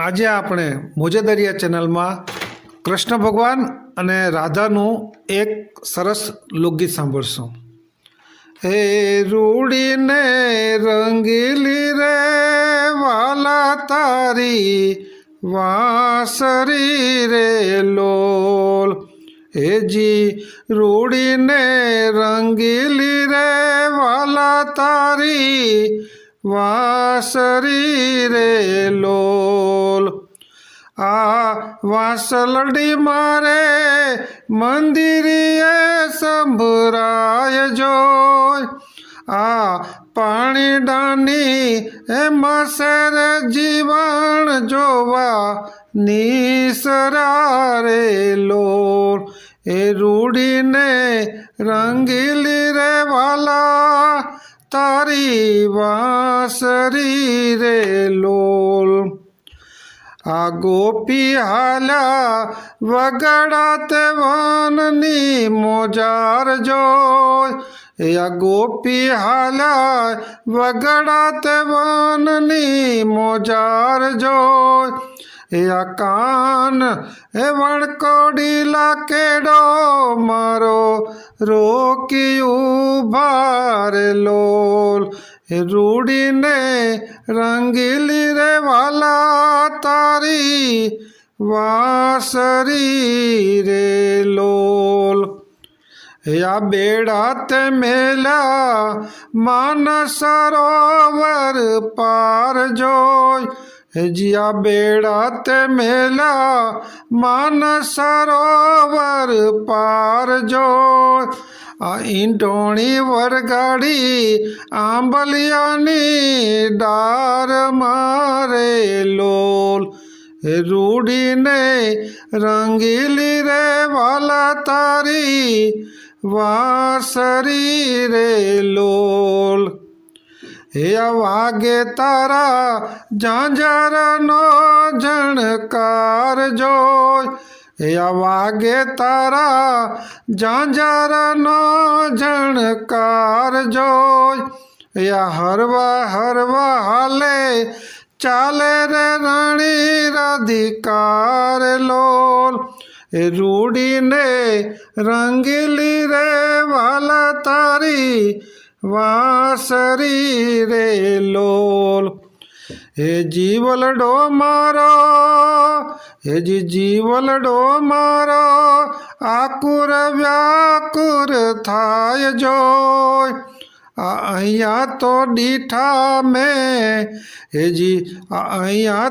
આજે આપણે મોજેદરિયા ચેનલમાં કૃષ્ણ ભગવાન અને રાધાનું એક સરસ લોકગીત સાંભળશું. હે રૂડીને રંગીલી રે વાલા તારી વાંસરી રે લોલ. હેજી રૂડીને રંગીલી રે વાલા તારી વાંસરી રે લોલ. આ વાંસલડી મારે મંદિરીએ સંભળાય જોય. આ પાણી ડાની એમાં શેર જીવન જોવા નિસરા રે લોલ. એ રૂડીને રંગીલી રે વાલા તારી વાંસરી રે લોલ. આ ગોપી હાલ્યા વગડાત વનની મોજાર જોય. આ ગોપી હાલ્યા વગડાત વનની મોજાર જોય. આ કાન એ વણકોડી લાકેડો મારો રોકી ઉભા રે લોલ. એ રૂડીને રંગીલી રે વાલા તારી વાંસરી રે લોલ. આ બેડા તે મેલા માનસ સરોવર પાર જોય. જીયા બેડા તે મેલા માનસ સરોવર પાર જોય. આ ઈંટોણી વરગાડી આંબલિયાની ડાર મારે લોલ. હે રૂડીને રંગીલી રે વાલા તારી વાંસરી રે લોલ. હે વાગે તારા ઝાંઝરનો ઝણકાર જોય. હે વાગે તારા ઝાંઝરનો ઝણકાર જોય. હરવા હરવા હાલે ચાલે રે રાણી રાધિકાર લોલ. એ રૂડીને રંગીલી રે વાલા તારી વાંસરી રે લોલ. હે જીવલડો મારો હેજી જીવલડો મારો આકુર વ્યાકુર થાય જોય. અહીંયા તો દીઠા મેં હેજી અહીંયા